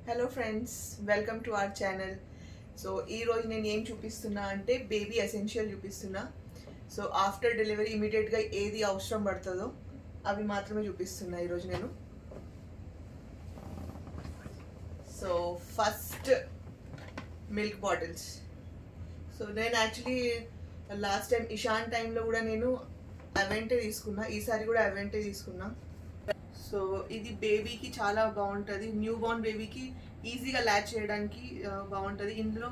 Hello friends, welcome to our channel. So ఈరోజు నేను ఏం చూపిస్తున్నా అంటే బేబీ ఎసెన్షియల్ చూపిస్తున్నా. సో ఆఫ్టర్ డెలివరీ ఇమీడియట్గా ఏది అవసరం పడుతుందో అవి మాత్రమే చూపిస్తున్నా ఈరోజు నేను. So first milk bottles. So నేను యాక్చువల్లీ లాస్ట్ టైం ఇషాన్ టైంలో కూడా నేను అవెంటే తీసుకున్నా, ఈసారి కూడా అవెంటే తీసుకున్నా. సో ఇది బేబీకి చాలా బాగుంటుంది, న్యూ బోర్న్ బేబీకి ఈజీగా ల్యాచ్ చేయడానికి బాగుంటుంది. ఇందులో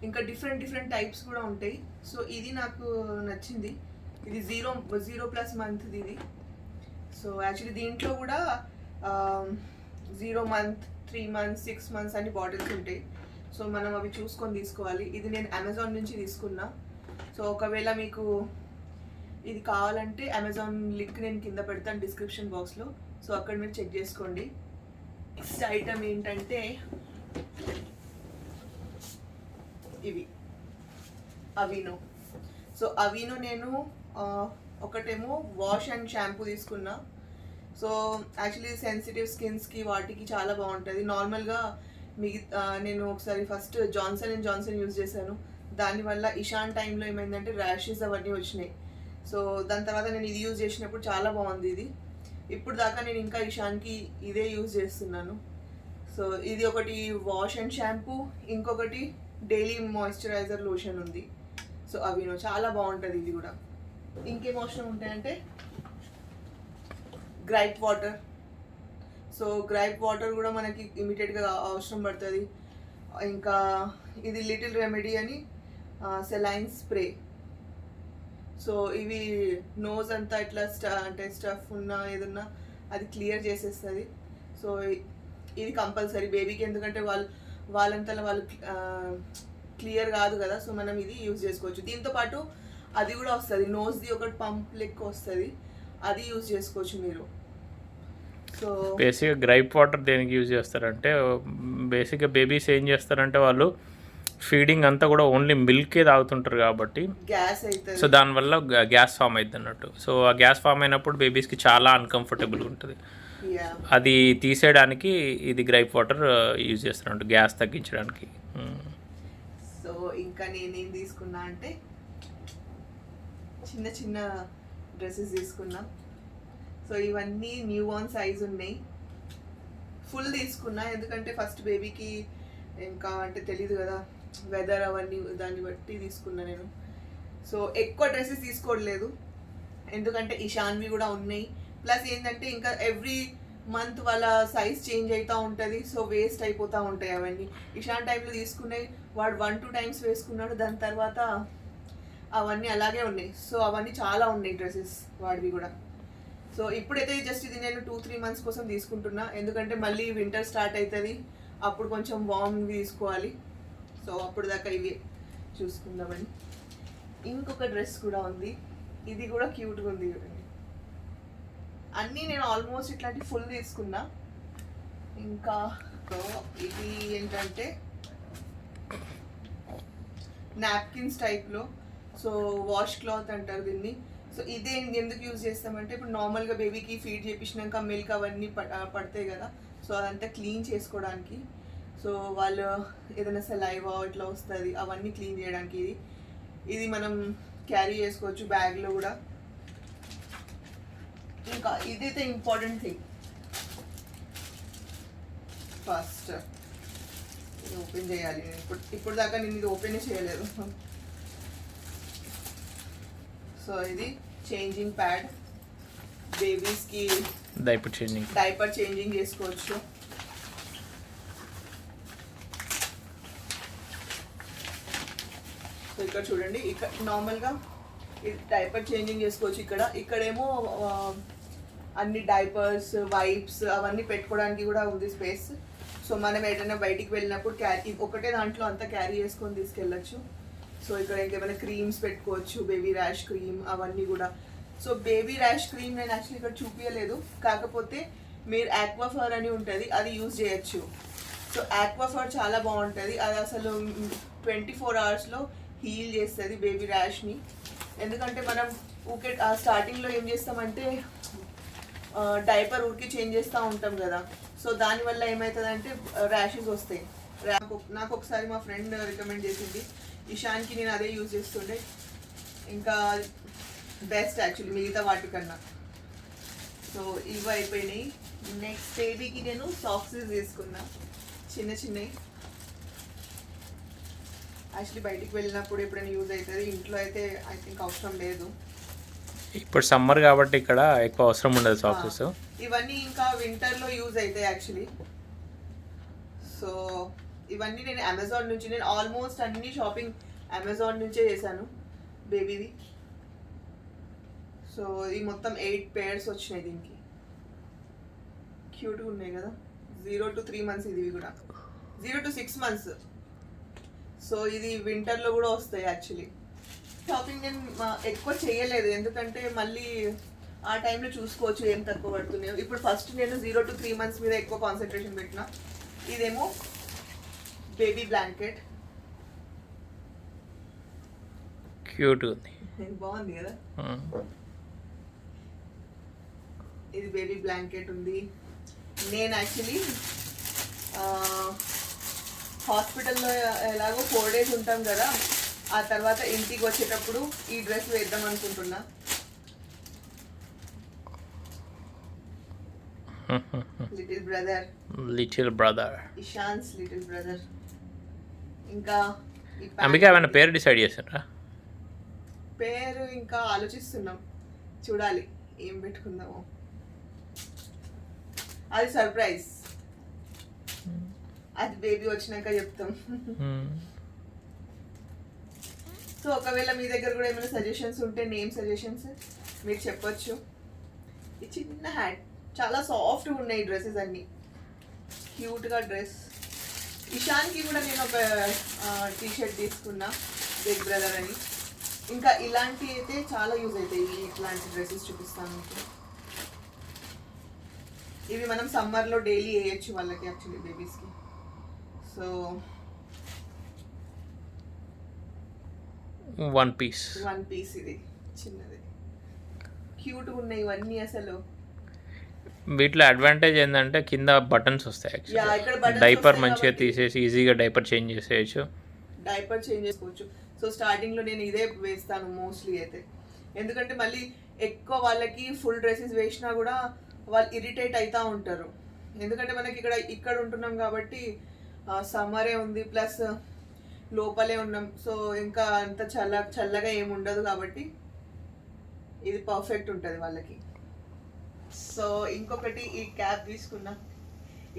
ఇంకా డిఫరెంట్ టైప్స్ కూడా ఉంటాయి. సో ఇది నాకు నచ్చింది. ఇది జీరో ప్లస్ మంత్ది ఇది. సో యాక్చువల్లీ దీంట్లో కూడా 0 మంత్, 3 మంత్స్, 6 మంత్స్ అన్ని బాటిల్స్ ఉంటాయి. సో మనం అవి చూసుకొని తీసుకోవాలి. ఇది నేను అమెజాన్ నుంచి తీసుకున్నా. సో ఒకవేళ మీకు ఇది కావాలంటే అమెజాన్ లింక్ నేను కింద పెడతాను డిస్క్రిప్షన్ బాక్స్లో. సో అక్కడ మీరు చెక్ చేసుకోండి. నెక్స్ట్ ఐటమ్ ఏంటంటే ఇవి అవినో. సో అవినో నేను ఒకటేమో వాష్ అండ్ షాంపూ తీసుకున్నా. సో యాక్చువల్లీ సెన్సిటివ్ స్కిన్స్కి వాటికి చాలా బాగుంటుంది. నార్మల్గా నేను ఒకసారి ఫస్ట్ జాన్సన్ యూజ్ చేశాను. దానివల్ల ఇషాన్ టైంలో ఏమైందంటే ర్యాషెస్ అవన్నీ వచ్చినాయి. సో దాని తర్వాత నేను ఇది యూజ్ చేసినప్పుడు చాలా బాగుంది ఇది. ఇప్పుడు దాకా నేను ఇంకా ఇషాన్కి ఇదే యూజ్ చేస్తున్నాను. సో ఇది ఒకటి వాష్ అండ్ షాంపూ, ఇంకొకటి డైలీ మాయిశ్చరైజర్ లోషన్ ఉంది. సో అవినో చాలా బాగుంటుంది ఇది కూడా. ఇంకేం అవసరం ఉంటాయంటే gripe water. So gripe water కూడా మనకి ఇమీడియట్గా అవసరం పడుతుంది. ఇంకా ఇది లిటిల్ రెమెడీ అని సెలైన్ స్ప్రే. సో ఇవి నోజ్ అంతా ఇట్లా స్టఫ్ ఉన్నా ఏదన్నా అది క్లియర్ చేసేస్తుంది. సో ఇది కంపల్సరీ బేబీకి, ఎందుకంటే వాళ్ళంతా వాళ్ళు క్లియర్ కాదు కదా. సో మనం ఇది యూజ్ చేసుకోవచ్చు. దీంతోపాటు అది కూడా వస్తుంది, నోజ్ది ఒకటి పంప్ లెక్క వస్తుంది, అది యూజ్ చేసుకోవచ్చు మీరు. సో బేసిక్గా గ్రైప్ వాటర్ దేనికి యూజ్ చేస్తారంటే, బేసిక్గా బేబీస్ ఏం చేస్తారంటే వాళ్ళు ఫీడింగ్ అంతా కూడా ఓన్లీ మిల్కే తాగుతుంటారు కాబట్టి గ్యాస్ అవుతుంది. సో దానివల్ల గ్యాస్ ఫామ్ అవుతుంది అన్నట్టు. సో ఆ గ్యాస్ ఫామ్ అయినప్పుడు బేబీస్కి చాలా అన్కంఫర్టబుల్గా ఉంటుంది. అది తీసేయడానికి ఇది గ్రైప్ వాటర్ యూజ్ చేస్తారంట, గ్యాస్ తగ్గించడానికి. సో ఇంకా నేనేం తీసుకున్నా అంటే చిన్న డ్రెస్సెస్ తీసుకున్నా. సో ఇవన్నీ న్యూ బార్న్ సైజ్ ఉన్నాయి. ఫుల్ తీసుకున్నా ఎందుకంటే ఫస్ట్ బేబీకి ఇంకా అంటే తెలీదు కదా, వెదర్ అవన్నీ దాన్ని బట్టి తీసుకున్నా నేను. సో ఎక్కువ డ్రెస్సెస్ తీసుకోవట్లేదు ఎందుకంటే ఇషాన్వి కూడా ఉన్నాయి. ప్లస్ ఏంటంటే ఇంకా ఎవ్రీ మంత్ వాళ్ళ సైజ్ చేంజ్ అవుతూ ఉంటుంది. సో వేస్ట్ అయిపోతూ ఉంటాయి అవన్నీ. ఇషాన్ టైంలో తీసుకున్నాయి వాడు 1-2 టైమ్స్ వేసుకున్నాడు, దాని తర్వాత అవన్నీ అలాగే ఉన్నాయి. సో అవన్నీ చాలా ఉన్నాయి డ్రెస్సెస్ వాడివి కూడా. సో ఇప్పుడైతే జస్ట్ ఇది నేను 2-3 మంత్స్ కోసం తీసుకుంటున్నా, ఎందుకంటే మళ్ళీ వింటర్ స్టార్ట్ అవుతుంది, అప్పుడు కొంచెం వార్మ్ తీసుకోవాలి. సో అప్పుడు దాకా ఇవి చూసుకుందామని. ఇంకొక డ్రెస్ కూడా ఉంది, ఇది కూడా క్యూట్గా ఉంది చూడండి. అన్నీ నేను ఆల్మోస్ట్ ఇట్లాంటి ఫుల్ తీసుకున్నా. ఇంకా ఇది ఏంటంటే నాప్కిన్స్ టైప్లో. సో వాష్ క్లాత్ అంటారు దీన్ని. సో ఇదే ఎందుకు యూజ్ చేస్తామంటే, ఇప్పుడు నార్మల్గా బేబీకి ఫీడ్ చేయించినాక మిల్క్ అవన్నీ పడతాయి కదా, సో అదంతా క్లీన్ చేసుకోవడానికి. సో వాళ్ళు ఏదైనా సలైవా ఇట్లా వస్తుంది అవన్నీ క్లీన్ చేయడానికి ఇది మనం క్యారీ చేసుకోవచ్చు బ్యాగ్లో కూడా. ఇంకా ఇదైతే ఇంపార్టెంట్ థింగ్. ఫస్ట్ ఇది ఓపెన్ చేయాలి. నేను ఇప్పుడు దాకా నేను ఇది ఓపెన్ చేయలేదు. సో ఇది చేంజింగ్ ప్యాడ్, బేబీస్కి డైపర్ చేంజింగ్ చేసుకోవచ్చు. సో ఇక్కడ చూడండి, ఇక్కడ నార్మల్గా ఇది డైపర్ చేంజింగ్ చేసుకోవచ్చు. ఇక్కడేమో అన్ని డైపర్స్, వైప్స్ అవన్నీ పెట్టుకోవడానికి కూడా ఉంది స్పేస్. సో మనం ఏదైనా బయటికి వెళ్ళినప్పుడు ఒకటే దాంట్లో అంతా క్యారీ చేసుకొని తీసుకెళ్ళచ్చు. సో ఇక్కడ ఇంకేమైనా క్రీమ్స్ పెట్టుకోవచ్చు, బేబీ ర్యాష్ క్రీమ్ అవన్నీ కూడా. సో బేబీ ర్యాష్ క్రీమ్ నేను యాక్చువల్లీ ఇక్కడ చూపించలేదు, కాకపోతే మీరు ఆక్వాఫర్ అని ఉంటుంది, అది యూజ్ చేయొచ్చు. సో ఆక్వాఫర్ చాలా బాగుంటుంది, అది అసలు 24 అవర్స్లో హీల్ చేస్తుంది బేబీ ర్యాష్ని. ఎందుకంటే మనం స్టార్టింగ్లో ఏం చేస్తామంటే డైపర్ ఊరికి చేంజ్ చేస్తూ ఉంటాం కదా, సో దానివల్ల ఏమవుతుందంటే ర్యాషెస్ వస్తాయి. నాకు ఒకసారి మా ఫ్రెండ్ రికమెండ్ చేసింది, ఇషాన్కి నేను అదే యూజ్ చేస్తుండే, ఇంకా బెస్ట్ యాక్చువల్లీ మిగతా వాటికన్నా. సో ఇవి అయిపోయినాయి. నెక్స్ట్ బేబీకి నేను సాక్స్ తీసుకున్నా, చిన్న చిన్నవి. యాక్చువల్లీ బయటికి వెళ్ళినప్పుడు ఎప్పుడైనా యూజ్ అవుతుంది, ఇంట్లో అయితే ఐ థింక్ అవసరం లేదు. ఇప్పుడు సమ్మర్ కాబట్టి ఇక్కడ ఎక్కువ అవసరం ఉండదు సాక్సెస్. ఇవన్నీ ఇంకా వింటర్లో యూజ్ అవుతాయి యాక్చువల్లీ. సో ఇవన్నీ నేను అమెజాన్ నుంచి, నేను ఆల్మోస్ట్ అన్ని షాపింగ్ అమెజాన్ నుంచే చేశాను బేబీది. సో ఈ మొత్తం 8 pairs వచ్చినాయి దీనికి. క్యూట్గా ఉన్నాయి కదా. 0 to 3 months ఇది కూడా, 0 to 6 months. సో ఇది వింటర్లో కూడా వస్తాయి యాక్చువల్లీ. షాపింగ్ నేను ఎక్కువ చేయలేదు, ఎందుకంటే మళ్ళీ ఆ టైంలో చూసుకోవచ్చు ఏం తక్కువ పడుతున్నాయో. ఇప్పుడు ఫస్ట్ నేను 0 to 3 months మీద ఎక్కువ కాన్సన్ట్రేషన్ పెట్టిన. ఇదేమో బేబీ బ్లాంకెట్, క్యూట్ ఉంది, బాగుంది కదా. ఇది బేబీ బ్లాంకెట్ ఉంది. నేను యాక్చువల్లీ హాస్పిటల్లో ఎలాగో 4 days ఉంటాం కదా, ఆ తర్వాత ఇంటికి వచ్చేటప్పుడు ఈ డ్రెస్ వేద్దాం అనుకుంటున్నా. Little brother, Ishaan's little brother. ఇంకా అందుకే ఏమైనా పేరు డిసైడ్ చేశారా? పేరు ఇంకా ఆలోచిస్తున్నాం, చూడాలి ఏం పెట్టుకుందామో. అది సర్ప్రైజ్, అది బేబీ వచ్చినాక చెప్తాం. సో ఒకవేళ మీ దగ్గర కూడా ఏమైనా సజెషన్స్ ఉంటే, నేమ్ సజెషన్స్ మీరు చెప్పొచ్చు. ఈ చిన్న హ్యాట్ చాలా సాఫ్ట్గా ఉన్నాయి ఈ డ్రెస్సెస్ అన్నీ, క్యూట్గా డ్రెస్. ఇషాన్కి కూడా నేను ఒక టీషర్ట్ తీసుకున్నా, బిగ్ బ్రదర్ అని. ఇంకా ఇలాంటివి అయితే చాలా యూజ్ అవుతాయి, ఇట్లాంటి డ్రెస్సెస్ చూపిస్తాను మీకు. ఇవి మనం సమ్మర్లో డైలీ వేయచ్చు వాళ్ళకి యాక్చువల్లీ బేబీస్కి. సో 1 piece ఇది చిన్నది, క్యూట్గా ఉన్నాయి ఇవన్నీ. అసలు వీటిలో అడ్వాంటేజ్ ఏంటంటే కింద బటన్స్ వస్తాయి. ఇక్కడ buttons డైపర్ వస్తాయి మంచిగా కాబట్టి తీసేసి ఈజీగా డైపర్ చేంజ్ చేసేయచ్చు. డైపర్ చేంజ్ చేసుకోవచ్చు. సో స్టార్టింగ్లో నేను ఇదే వేస్తాను మోస్ట్లీ అయితే, ఎందుకంటే మళ్ళీ ఎక్కువ వాళ్ళకి ఫుల్ డ్రెస్సెస్ వేసినా కూడా వాళ్ళు ఇరిటేట్ అవుతూ ఉంటారు. ఎందుకంటే మనకి ఇక్కడ ఉంటున్నాం కాబట్టి సమ్మరే ఉంది, ప్లస్ లోపలే ఉన్నాం. సో ఇంకా అంత చల్లగా ఏమి ఉండదు కాబట్టి ఇది పర్ఫెక్ట్ ఉంటుంది వాళ్ళకి. సో ఇంకొకటి ఈ క్యాప్ తీసుకున్నా,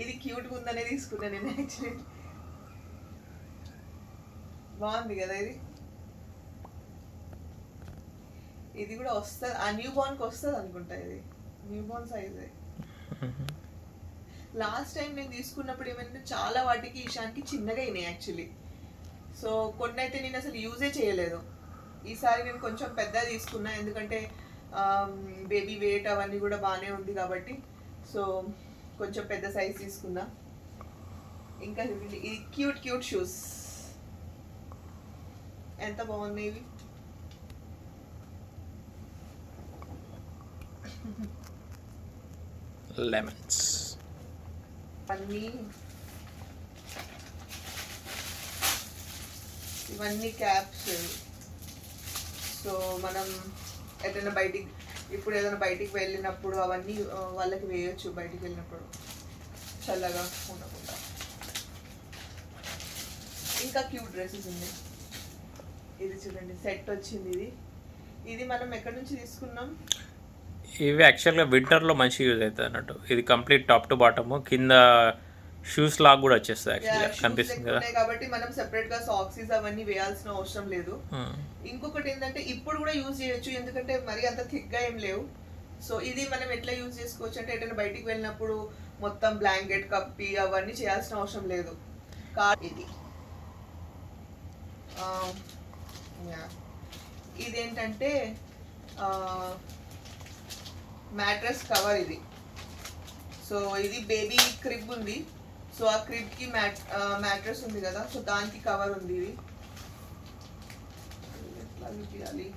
ఇది క్యూట్గా ఉందనే తీసుకున్నా నేను యాక్చువల్లీ. బాగుంది కదా ఇది. ఇది కూడా వస్తుంది, ఆ న్యూ బార్న్కి వస్తుంది అనుకుంటా. ఇది న్యూ బార్న్ సైజే. లాస్ట్ టైం నేను తీసుకున్నప్పుడు ఏమంటే చాలా వాటికి ఇషాన్కి చిన్నగా అయినాయి యాక్చువల్లీ. సో కొన్ని అయితే నేను అసలు యూజే చేయలేదు. ఈసారి నేను కొంచెం పెద్దగా తీసుకున్నా, ఎందుకంటే బేబీ వెయిట్ అవన్నీ కూడా బాగానే ఉంది కాబట్టి. సో కొంచెం పెద్ద సైజ్ తీసుకున్నా. ఇంకా ఇది క్యూట్ షూస్, ఎంత బాగున్నాయి ఇవి. లెమన్స్ ఇవన్నీ క్యాప్స్. సో మనం ఏదైనా బయటికి వెళ్ళినప్పుడు అవన్నీ వాళ్ళకి వేయొచ్చు, బయటికి వెళ్ళినప్పుడు చల్లగా ఉండకుండా. ఇంకా క్యూట్ డ్రెస్సెస్ ఉన్నాయి. ఇది చూడండి, సెట్ వచ్చింది. ఇది మనం ఎక్కడి నుంచి తీసుకున్నాం? ఇవి యాక్చువల్గా వింటర్లో మంచి యూజ్ అవుతుంది అన్నట్టు. ఇది కంప్లీట్ టాప్ టు బాటమ్, కింద షూస్ లాగా కూడా వచ్చేస్తుంది యాక్చువల్గా, కనిపిస్తుంది కదా. కాబట్టి మనం సెపరేట్ గా సాక్సీస్ అవన్నీ వేయాల్సిన అవసరం లేదు. ఇంకొకటి ఏంటంటే ఇప్పుడు కూడా యూజ్ చేయొచ్చు, ఎందుకంటే మరి అంత థిక్ గా ఏం లేవు. సో ఇది మనం ఎట్లా యూజ్ చేసుకోవచ్చు అంటే, ఎటైనా బయటికి వెళ్ళినప్పుడు మొత్తం బ్లాంకెట్ కప్పి అవన్నీ చేయాల్సిన అవసరం లేదు. ఇది ఇదేంటంటే మ్యాట్రెస్ కవర్ ఇది. సో ఇది బేబీ క్రిబ్ ఉంది, సో ఆ క్రిబ్కి మ్యాట్రెస్ ఉంది కదా, సో దానికి కవర్ ఉంది. ఇది ఎట్లా తీయాలి?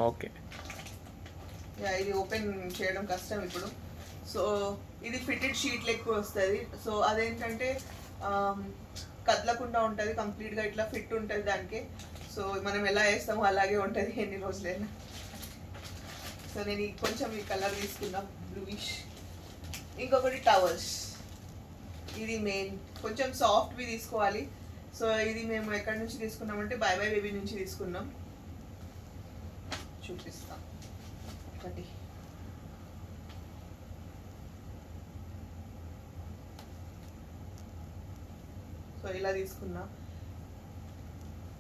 ఓకే, ఇది ఓపెన్ చేయడం కష్టం ఇప్పుడు. సో ఇది ఫిటెడ్ షీట్ లెక్క వస్తుంది. సో అదేంటంటే కదలకుండా ఉంటుంది, కంప్లీట్గా ఇట్లా ఫిట్ ఉంటుంది దానికి. సో మనం ఎలా వేస్తామో అలాగే ఉంటుంది ఎన్ని రోజులైనా. సో నేను కొంచెం ఈ కలర్ తీసుకున్నా, బ్లూయిష్. ఇంకొకటి టవల్స్, ఇది మెయిన్ కొంచెం సాఫ్ట్వి తీసుకోవాలి. సో ఇది మేము ఎక్కడి నుంచి తీసుకున్నామంటే బై బై బేబీ నుంచి తీసుకున్నాం. చూపిస్తాం ఒకటి. సో ఇలా తీసుకున్నా.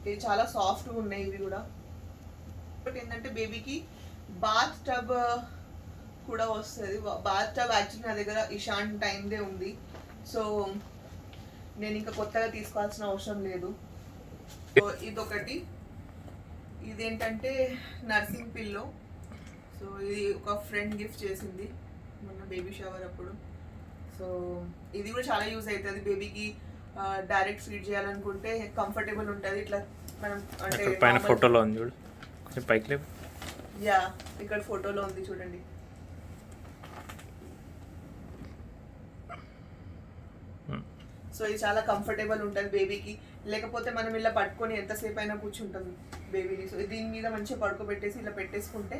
ఇవి చాలా సాఫ్ట్గా ఉన్నాయి ఇవి కూడా. బట్ ఏంటంటే బేబీకి బాత్ టబ్ కూడా వస్తుంది. బాత్ టబ్ యాక్చువల్లీ నా దగ్గర ఇషాన్ టైందే ఉంది. సో నేను ఇంకా కొత్తగా తీసుకోవాల్సిన అవసరం లేదు. సో ఇదొకటి. ఇదేంటంటే నర్సింగ్ పిల్లో. సో ఇది ఒక ఫ్రెండ్ గిఫ్ట్ చేసింది మొన్న బేబీ షవర్ అప్పుడు. సో ఇది కూడా చాలా యూజ్ అవుతుంది బేబీకి. డైరెక్ట్ ఫీడ్ చేయాలనుకుంటే కంఫర్టబుల్ ఉంటుంది. ఇట్లా మనం అంటే పైన ఫోటోలో ఉంది చూడు, కొంచెం పైకి. యా ఇక్కడ ఫోటోలో ఉంది చూడండి. సో ఇది చాలా కంఫర్టబుల్ ఉంటుంది బేబీకి. లేకపోతే మనం ఇలా పట్టుకొని ఎంతసేపు అయినా కూర్చుంటాం బేబీని. సో దీని మీద మంచిగా పడుకోబెట్టేసి ఇలా పెట్టేసుకుంటే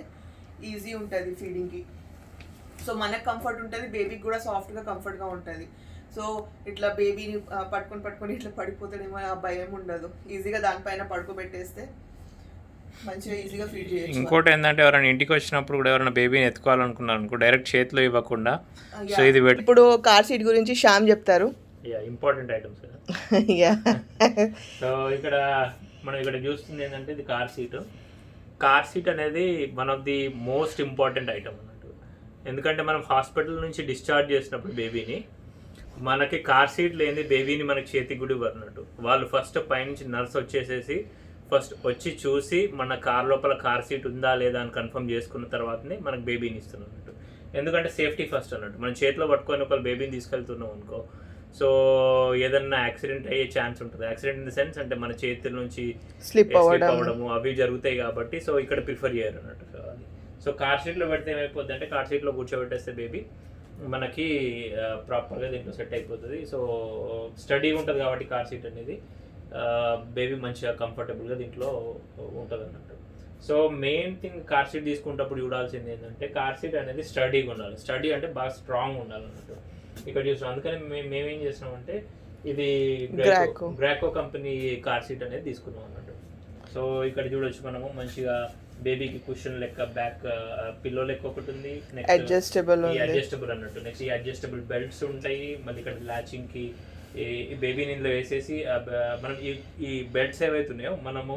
ఈజీ ఉంటుంది ఫీడింగ్కి. సో మనకు కంఫర్ట్ ఉంటుంది, బేబీకి కూడా సాఫ్ట్గా కంఫర్ట్గా ఉంటుంది. సో ఇట్లా బేబీని పట్టుకొని ఇట్లా పడిపోతాడేమో ఆ భయం ఉండదు. ఈజీగా దానిపైన పడుకోబెట్టేస్తే మంచిగా ఈజీగా ఫీడ్ చేయొచ్చు. ఇంకోటి ఏంటంటే ఎవరైనా ఇంటికి వచ్చినప్పుడు కూడా ఎవరైనా బేబీని ఎత్తుకోవాలనుకున్నారు అనుకో, డైరెక్ట్ చేతిలో ఇవ్వకుండా. సో ఇది ఇప్పుడు కార్ సీట్ గురించి శ్యామ్ చెప్తారు. ఇంపార్టెంట్ ఐటమ్స్ కదా. సో ఇక్కడ మనం ఇక్కడ చూస్తుంది ఏంటంటే ఇది కార్ సీట్. కార్ సీట్ అనేది one of the most important item అన్నట్టు. ఎందుకంటే మనం హాస్పిటల్ నుంచి డిశ్చార్జ్ చేసినప్పుడు బేబీని మనకి కార్ సీట్ లేని బేబీని మనకి చేతికి కూడా ఇవ్వరు అన్నట్టు. వాళ్ళు ఫస్ట్ పైనుంచి నర్స్ వచ్చేసేసి ఫస్ట్ వచ్చి చూసి మన కార్ లోపల కార్ సీట్ ఉందా లేదా అని కన్ఫర్మ్ చేసుకున్న తర్వాతనే మనకు బేబీని ఇస్తున్నాం అన్నట్టు. ఎందుకంటే సేఫ్టీ ఫస్ట్ అన్నట్టు. మనం చేతిలో పట్టుకొని ఒకళ్ళు బేబీని తీసుకెళ్తున్నాం అనుకో, సో ఏదన్నా యాక్సిడెంట్ అయ్యే ఛాన్స్ ఉంటుంది. యాక్సిడెంట్ ఇన్ ద సెన్స్ అంటే మన చేతుల నుంచి స్లిప్ అవ్వడము అవి జరుగుతాయి కాబట్టి సో ఇక్కడ ప్రిఫర్ చేయరు అన్నట్టు. సో అది సో కార్ సీట్లో పెడితే ఏమైపోద్ది అంటే కార్ సీట్లో కూర్చోబెట్టేస్తే బేబీ మనకి ప్రాపర్గా దీంట్లో సెట్ అయిపోతుంది. సో స్టడీగా ఉంటుంది కాబట్టి కార్ సీట్ అనేది బేబీ మంచిగా కంఫర్టబుల్గా దీంట్లో ఉంటుంది అన్నట్టు. So main thing car seat తీసుకున్నప్పుడు చూడాల్సింది ఏంటంటే కార్ సీట్ అనేది స్టడీగా ఉండాలి. స్టడీ అంటే బాగా స్ట్రాంగ్ ఉండాలి అన్నట్టు. ఇక్కడ చూస్తాం. అందుకని మేమేం చేస్తున్నామంటే ఇది గ్రాకో కంపెనీ కార్ సీట్ అనేది తీసుకున్నాం అన్నట్టు. సో ఇక్కడ చూడొచ్చు మనము మంచిగా బేబీకి కుషన్ లెక్క బ్యాక్ పిల్లో లెక్క ఒకటి ఉంది. నెక్స్ట్ అడ్జస్టబుల్ అన్నట్టు. నెక్స్ట్ ఈ అడ్జస్టబుల్ బెల్ట్స్ ఉంటాయి. మళ్ళీ ఇక్కడ ల్యాచింగ్కి ఈ బేబీని ఇందులో వేసేసి మనం ఈ బెల్ట్స్ ఏవైతే ఉన్నాయో మనము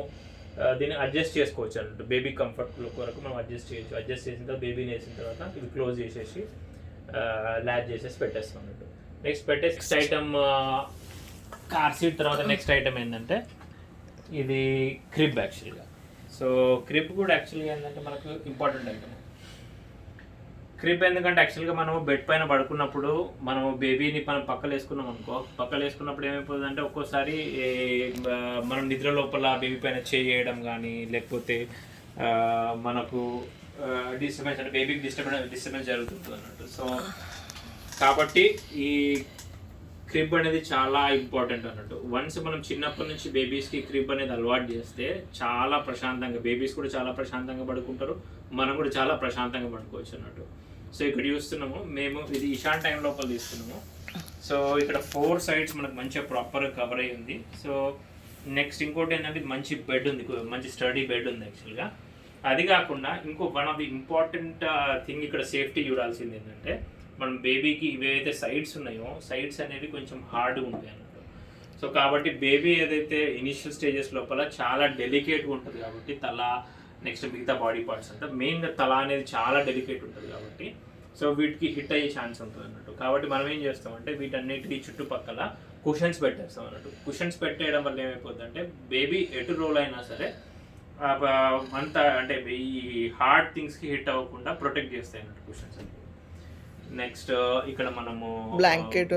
దీన్ని అడ్జస్ట్ చేసుకోవచ్చు అన్నట్టు. బేబీ కంఫర్ట్ కొరకు మనం అడ్జస్ట్ చేయొచ్చు. అడ్జస్ట్ చేసిన తర్వాత బేబీని వేసిన తర్వాత ఇది క్లోజ్ చేసేసి ల్యాచ్ చేసేసి పెట్టేస్తాం అన్నట్టు. నెక్స్ట్ పెట్టేసి నెక్స్ట్ ఐటమ్ కార్ సీట్ తర్వాత నెక్స్ట్ ఐటమ్ ఏంటంటే ఇది క్రిబ్ యాక్చువల్గా. సో క్రిబ్ కూడా యాక్చువల్గా ఏంటంటే మనకు ఇంపార్టెంట్ ఐటమ్. క్రిబ్ ఎందుకంటే యాక్చువల్గా మనము బెడ్ పైన పడుకున్నప్పుడు మనము బేబీని మనం పక్కలు వేసుకున్నాం అనుకో, పక్కలు వేసుకున్నప్పుడు ఏమైపోతుంది అంటే ఒక్కోసారి మనం నిద్ర లోపల బేబీ పైన చేయడం కానీ లేకపోతే మనకు డిస్టర్బెన్స్ అంటే బేబీకి డిస్టర్బెన్స్ జరుగుతుంది అన్నట్టు. సో కాబట్టి ఈ క్రిబ్ అనేది చాలా ఇంపార్టెంట్ అన్నట్టు. వన్స్ మనం చిన్నప్పటి నుంచి బేబీస్కి క్రిబ్ అనేది అలవాటు చేస్తే చాలా ప్రశాంతంగా బేబీస్ కూడా చాలా ప్రశాంతంగా పడుకుంటారు, మనం కూడా చాలా ప్రశాంతంగా పడుకోవచ్చు అన్నట్టు. సో ఇక్కడ చూస్తున్నాము మేము ఇది ఇషాన్ టైం లోపల తీసుకున్నాము. సో ఇక్కడ 4 sides మనకు మంచిగా ప్రాపర్గా కవర్ అయ్యి ఉంది. సో నెక్స్ట్ ఇంకోటి ఏంటంటే మంచి బెడ్ ఉంది, మంచి స్టడీ బెడ్ ఉంది యాక్చువల్గా. అది కాకుండా ఇంకో one of the important thing ఇక్కడ సేఫ్టీ చూడాల్సింది ఏంటంటే మనం బేబీకి ఇవేవైతే సైడ్స్ ఉన్నాయో సైడ్స్ అనేవి కొంచెం హార్డ్గా ఉంటాయి అన్నట్టు. సో కాబట్టి బేబీ ఏదైతే ఇనిషియల్ స్టేజెస్ లోపల చాలా డెలికేట్గా ఉంటుంది కాబట్టి తల నెక్స్ట్ మిగతా బాడీ పార్ట్స్ అంతా మెయిన్గా తల అనేది చాలా డెలికేట్ ఉంటుంది కాబట్టి సో వీటికి హిట్ అయ్యే ఛాన్స్ ఉంటుంది అన్నట్టు. కాబట్టి మనం ఏం చేస్తామంటే వీటన్నిటికీ చుట్టుపక్కల కుషన్స్ పెట్టేస్తాం అన్నట్టు. కుషన్స్ పెట్టేయడం వల్ల ఏమైపోతుంది అంటే బేబీ ఎటు రోల్ అయినా సరే అంత అంటే ఈ హార్డ్ థింగ్స్కి హిట్ అవ్వకుండా ప్రొటెక్ట్ చేస్తాయి అన్నట్టు కుషన్స్ అనేవి. నెక్స్ట్ ఇక్కడ మనము బ్లాంకెట్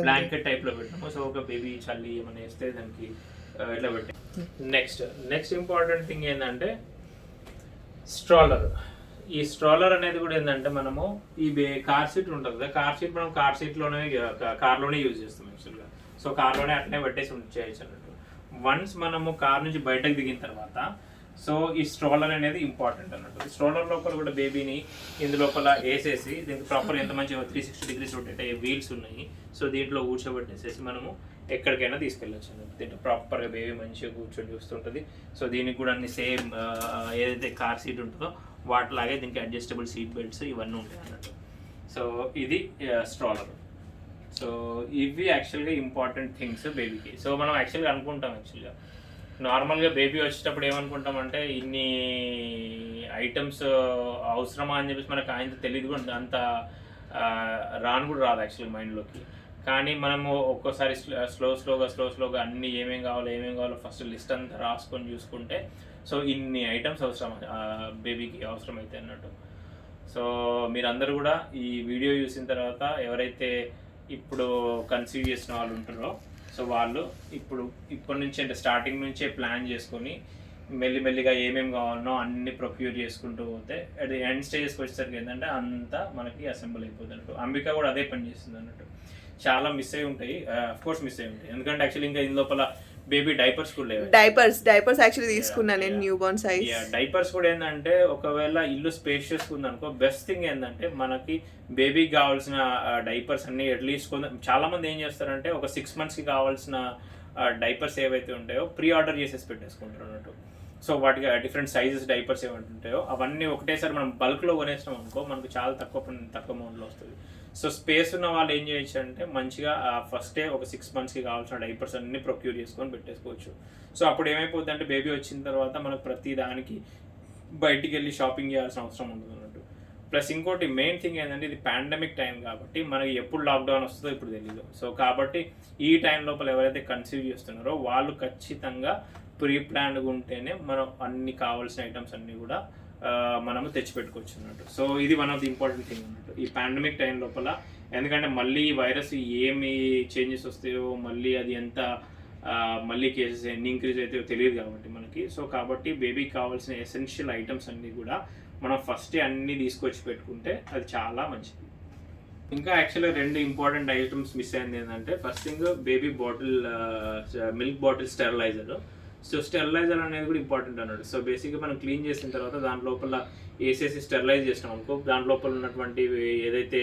టైప్లో పెట్టాము. సో ఒక బేబీ చల్లి ఏమైనా వేస్తే దానికి ఇట్లా పెట్టాము. నెక్స్ట్ ఇంపార్టెంట్ థింగ్ ఏంటంటే స్ట్రాలర్. ఈ స్ట్రోలర్ అనేది కూడా ఏంటంటే మనము ఈ కార్ సీట్ ఉంటుంది కదా, కార్ సీట్ మనం కార్లోనే యూజ్ చేస్తాం యాక్చువల్గా. సో కార్లోనే అట్లనే పెట్టేసి చేయొచ్చు అన్నట్టు. వన్స్ మనము కార్ నుంచి బయటకు దిగిన తర్వాత సో ఈ స్ట్రోలర్ అనేది ఇంపార్టెంట్ అన్నట్టు. స్ట్రోలర్ లోపల కూడా బేబీని ఇందులోపల వేసేసి దీనికి ప్రాపర్ ఎంత మంచిగా 360 degrees రొటేట్ అయ్యే వీల్స్ ఉన్నాయి. సో దీంట్లో కూర్చోబెట్టేసేసి మనము ఎక్కడికైనా తీసుకెళ్ళచ్చు అన్నట్టు. దీంట్లో ప్రాపర్గా బేబీ మంచిగా కూర్చొని చూస్తుంటుంది. సో దీనికి కూడా అన్ని సేమ్ ఏదైతే కార్ సీట్ ఉంటుందో వాటిలాగే దీనికి అడ్జస్టబుల్ సీట్ బెల్ట్స్ ఇవన్నీ ఉంటాయి అన్నట్టు. సో ఇది స్ట్రోలర్. సో ఇవి యాక్చువల్గా ఇంపార్టెంట్ థింగ్స్ బేబీకి. సో మనం యాక్చువల్గా అనుకుంటాం, యాక్చువల్గా నార్మల్గా బేబీ వచ్చేటప్పుడు ఏమనుకుంటామంటే ఇన్ని ఐటమ్స్ అవసరమా అని చెప్పేసి మనకు ఆయన తెలియదు కూడా, అంత రాను కూడా రాదు యాక్చువల్గా మైండ్లోకి. కానీ మనము ఒక్కోసారి స్లోగా అన్ని ఏమేమి కావాలో ఫస్ట్ లిస్ట్ అంతా రాసుకొని చూసుకుంటే సో ఇన్ని ఐటమ్స్ అవసరం బేబీకి అవసరమైతే అన్నట్టు. సో మీరందరూ కూడా ఈ వీడియో చూసిన తర్వాత ఎవరైతే ఇప్పుడు కన్సీవ్ చేసిన వాళ్ళు ఉంటారో సో వాళ్ళు ఇప్పటి నుంచి అంటే స్టార్టింగ్ నుంచే ప్లాన్ చేసుకొని మెల్లిమెల్లిగా ఏమేమి కావాలనో అన్ని ప్రొక్యూర్ చేసుకుంటూ పోతే అది ఎండ్ స్టేజ్కి వచ్చేసరికి ఏంటంటే అంతా మనకి అసెంబుల్ అయిపోతుంది అన్నట్టు. అంబిక కూడా అదే పని చేస్తుంది అన్నట్టు. చాలా మిస్ అయి ఉంటాయి, అఫ్కోర్స్ మిస్ అయి ఉంటాయి, ఎందుకంటే యాక్చువల్లీ ఇంకా ఇందు లోపల బేబీ డైపర్స్ కూడా లేవు. డైపర్స్ యాక్చువల్లీ తీసుకున్నాను నేను న్యూ బోర్న్ సైజ్. డైపర్స్ కూడా ఏంటంటే ఒకవేళ ఇల్లు స్పేషియస్ ఉందనుకో బెస్ట్ థింగ్ ఏంటంటే మనకి బేబీకి కావాల్సిన డైపర్స్ అన్ని అట్లీస్ట్ చాలా మంది ఏం చేస్తారంటే ఒక 6 monthsకి కావాల్సిన డైపర్స్ ఏవైతే ఉంటాయో ప్రీ ఆర్డర్ చేసేసి పెట్టేసుకుంటారు అన్నట్టు. సో వాటికి డిఫరెంట్ సైజెస్ డైపర్స్ ఏమంటే ఉంటాయో అవన్నీ ఒకటేసారి మనం బల్క్లో కొనేసినాం అనుకో మనకు చాలా తక్కువ అమౌంట్లో వస్తుంది. సో స్పేస్ ఉన్న వాళ్ళు ఏం చేయొచ్చు అంటే మంచిగా ఫస్టే ఒక 6 monthsకి కావాల్సిన డైపర్స్ అన్ని ప్రొక్యూర్ చేసుకొని పెట్టేసుకోవచ్చు. సో అప్పుడు ఏమైపోతుంది అంటే బేబీ వచ్చిన తర్వాత మనకు ప్రతి దానికి బయటికి వెళ్ళి షాపింగ్ చేయాల్సిన అవసరం ఉంటుంది అన్నట్టు. ప్లస్ ఇంకోటి మెయిన్ థింగ్ ఏంటంటే ఇది పాండమిక్ టైం కాబట్టి మనకి ఎప్పుడు లాక్డౌన్ వస్తుందో ఇప్పుడు తెలియదు. సో కాబట్టి ఈ టైం లోపల ఎవరైతే కన్సీవ్ చేస్తున్నారో వాళ్ళు ఖచ్చితంగా ప్రీ ప్లాన్డ్గా ఉంటేనే మనం అన్ని కావాల్సిన ఐటమ్స్ అన్నీ కూడా మనము తెచ్చిపెట్టుకోవచ్చు అన్నట్టు. సో ఇది one of the important thing అన్నట్టు ఈ పాండమిక్ టైం లోపల. ఎందుకంటే మళ్ళీ వైరస్ ఏమి చేంజెస్ వస్తాయో మళ్ళీ అది ఎంత మళ్ళీ కేసెస్ ఎన్ని ఇంక్రీజ్ అవుతాయో తెలియదు కాబట్టి మనకి. సో కాబట్టి బేబీకి కావాల్సిన ఎసెన్షియల్ ఐటమ్స్ అన్నీ కూడా మనం ఫస్టే అన్నీ తీసుకొచ్చి పెట్టుకుంటే అది చాలా మంచిది. ఇంకా యాక్చువల్గా 2 ఇంపార్టెంట్ ఐటమ్స్ మిస్ అయింది ఏంటంటే first thing baby bottle milk bottle steriliser. So steriliser అనేది కూడా ఇంపార్టెంట్ అన్నట్టు. సో బేసిక్గా మనం క్లీన్ చేసిన తర్వాత దాని లోపల వేసేసి స్టెరిలైజ్ చేసినాం అనుకో దాని లోపల ఉన్నటువంటి ఏదైతే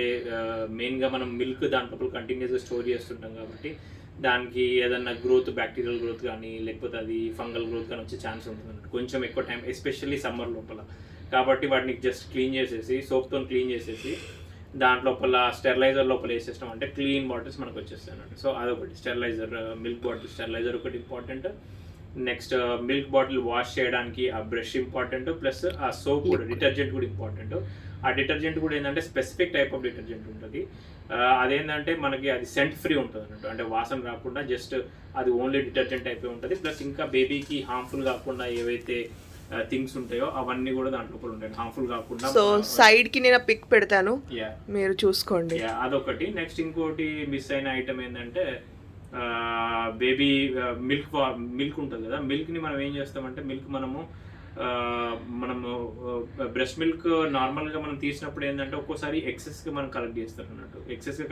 మెయిన్గా మనం మిల్క్ దాని లోపల కంటిన్యూస్గా స్టోర్ చేస్తుంటాం కాబట్టి దానికి ఏదన్నా గ్రోత్ బ్యాక్టీరియల్ గ్రోత్ కానీ లేకపోతే అది ఫంగల్ గ్రోత్ కానీ వచ్చే ఛాన్స్ ఉంటుంది అన్నట్టు కొంచెం ఎక్కువ టైం, ఎస్పెషల్లీ సమ్మర్ లోపల. కాబట్టి వాటిని జస్ట్ క్లీన్ చేసేసి సోప్తో క్లీన్ చేసేసి దాంట్లోపల స్టెరిలైజర్ లోపల వేసేసినాం అంటే క్లీన్ బాటిల్స్ మనకు వచ్చేస్తాయి అన్నట్టు. సో అదొకటి స్టెరిలైజర్, మిల్క్ బాటిల్ స్టెరిలైజర్ ఒకటి important. Next milk bottle wash చేయడానికి ఆ బ్రష్ ఇంపార్టెంట్, ప్లస్ ఆ సోప్ కూడా డిటర్జెంట్ కూడా ఇంపార్టెంట్. ఆ డిటర్జెంట్ కూడా ఏంటంటే స్పెసిఫిక్ టైప్ ఆఫ్ డిటర్జెంట్ ఉంటుంది. అదేంటంటే మనకి అది సెంట్ ఫ్రీ ఉంటుంది అన్నట్టు, అంటే వాసన రాకుండా జస్ట్ అది ఓన్లీ డిటర్జెంట్ టైప్ ఉంటుంది. ప్లస్ ఇంకా బేబీకి హార్మ్ఫుల్ కాకుండా ఏవైతే థింగ్స్ ఉంటాయో అవన్నీ కూడా దాంట్లో కూడా ఉంటాయి హార్మ్ఫుల్ కాకుండా. సో సైడ్ కి నేను పిక్ పెడతాను, మీరు చూసుకోండి. అదొకటి. నెక్స్ట్ ఇంకోటి మిస్ అయిన ఐటమ్ ఏంటంటే బేబీ మిల్క్ ఉంటుంది కదా, మిల్క్ని మనం ఏం చేస్తామంటే మిల్క్ మనము బ్రెస్ట్ మిల్క్ నార్మల్గా మనం తీసినప్పుడు ఏంటంటే ఒక్కోసారి ఎక్సెస్గా మనం కలెక్ట్ చేస్తాం అన్నట్టు. ఎక్సెస్గా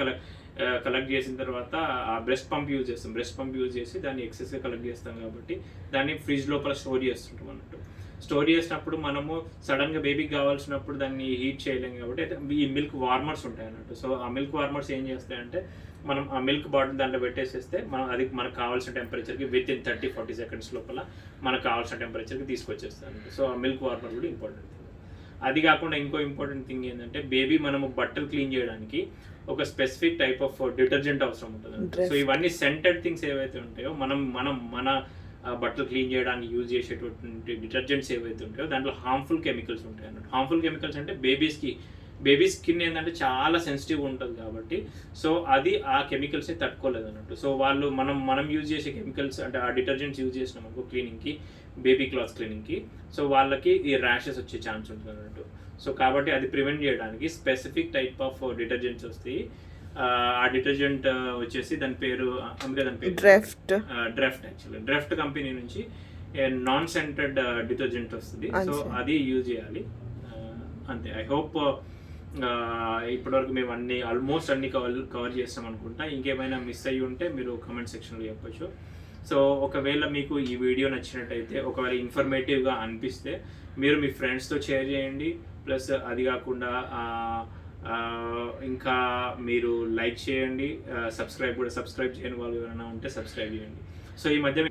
కలెక్ట్ చేసిన తర్వాత ఆ బ్రెస్ట్ పంప్ యూజ్ చేస్తాం. బ్రెస్ట్ పంప్ యూజ్ చేసి దాన్ని ఎక్సెస్గా కలెక్ట్ చేస్తాం కాబట్టి దాన్ని ఫ్రిడ్జ్ లోపల స్టోర్ చేస్తుంటాం అన్నట్టు. స్టోర్ చేసినప్పుడు మనము సడన్గా బేబీకి కావాల్సినప్పుడు దాన్ని హీట్ చేయలేం కాబట్టి ఈ మిల్క్ వార్మర్స్ ఉంటాయి అన్నట్టు. సో ఆ మిల్క్ వార్మర్స్ ఏం చేస్తాయంటే మనం ఆ మిల్క్ బాటిల్ దాంట్లో పెట్టేసేస్తే మనం అది మనకు కావాల్సిన టెంపరేచర్కి విత్ ఇన్ 30-40 seconds లోపల మనకు కావాల్సిన టెంపరేచర్కి తీసుకొచ్చేస్తాను. సో ఆ మిల్క్ వార్మర్ కూడా ఇంపార్టెంట్ థింగ్. అది కాకుండా ఇంకో ఇంపార్టెంట్ థింగ్ ఏంటంటే బేబీ మనము బట్టలు క్లీన్ చేయడానికి ఒక స్పెసిఫిక్ టైప్ ఆఫ్ డిటర్జెంట్ అవసరం ఉంటుంది. సో ఇవన్నీ సెంటెడ్ థింగ్స్ ఏవైతే ఉంటాయో మన బట్టలు క్లీన్ చేయడానికి యూజ్ చేసేటువంటి డిటర్జెంట్స్ ఏవైతే ఉంటాయో దాంట్లో హార్మ్ఫుల్ కెమికల్స్ ఉంటాయి అన్నట్టు. హార్మ్ఫుల్ కెమికల్స్ అంటే బేబీ స్కిన్ ఏంటంటే చాలా సెన్సిటివ్ ఉంటుంది కాబట్టి సో అది ఆ కెమికల్స్ని తట్టుకోలేదు అన్నట్టు. సో వాళ్ళు మనం యూజ్ చేసే కెమికల్స్ అంటే ఆ డిటర్జెంట్స్ యూజ్ చేసినాం అనుకో క్లీనింగ్కి, బేబీ క్లాత్స్ క్లీనింగ్కి, సో వాళ్ళకి ఈ ర్యాషెస్ వచ్చే ఛాన్స్ ఉంటుంది అన్నట్టు. సో కాబట్టి అది ప్రివెంట్ చేయడానికి స్పెసిఫిక్ టైప్ ఆఫ్ డిటర్జెంట్స్ వస్తాయి. ఆ డిటర్జెంట్ వచ్చేసి దాని పేరు డ్రెఫ్ట్. యాక్చువల్లీ డ్రెఫ్ట్ కంపెనీ నుంచి నాన్ సెంటెడ్ డిటర్జెంట్ వస్తుంది. సో అది యూజ్ చేయాలి. అంతే. ఐ హోప్ ఇప్పటివరకు మేము ఆల్మోస్ట్ అన్ని కవర్ చేస్తాం అనుకుంటా. ఇంకేమైనా మిస్ అయ్యి ఉంటే మీరు కామెంట్ సెక్షన్లో చెప్పొచ్చు. సో ఒకవేళ మీకు ఈ వీడియో నచ్చినట్టయితే, ఒకవేళ ఇన్ఫర్మేటివ్గా అనిపిస్తే మీరు మీ ఫ్రెండ్స్తో షేర్ చేయండి. ప్లస్ అది కాకుండా ఇంకా మీరు లైక్ చేయండి, సబ్స్క్రైబ్ చేయని వాళ్ళు ఎవరైనా ఉంటే సబ్స్క్రైబ్ చేయండి. సో ఈ మధ్య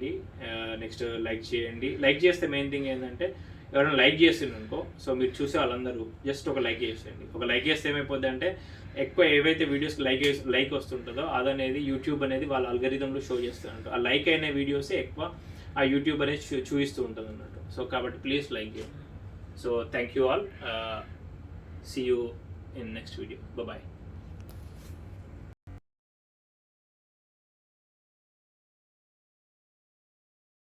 నెక్స్ట్ లైక్ చేయండి. లైక్ చేస్తే మెయిన్ థింగ్ ఏంటంటే, ఎవరైనా లైక్ చేసిండ్రు అనుకో, సో మీరు చూసే వాళ్ళందరూ జస్ట్ ఒక లైక్ చేసేయండి. ఒక లైక్ చేస్తే ఏమైపోద్ది అంటే, ఎక్కువ ఏవైతే వీడియోస్కి లైక్ వస్తుంటుందో అదనేది యూట్యూబ్ అనేది వాళ్ళ అల్గరిథంలో షో చేస్తుంటారు. ఆ లైక్ అయిన వీడియోసే ఎక్కువ ఆ యూట్యూబ్ అనేది చూపిస్తూ ఉంటుంది అన్నట్టు. సో కాబట్టి ప్లీజ్ లైక్ చేయండి. So thank you all. See you in next video. Bye bye.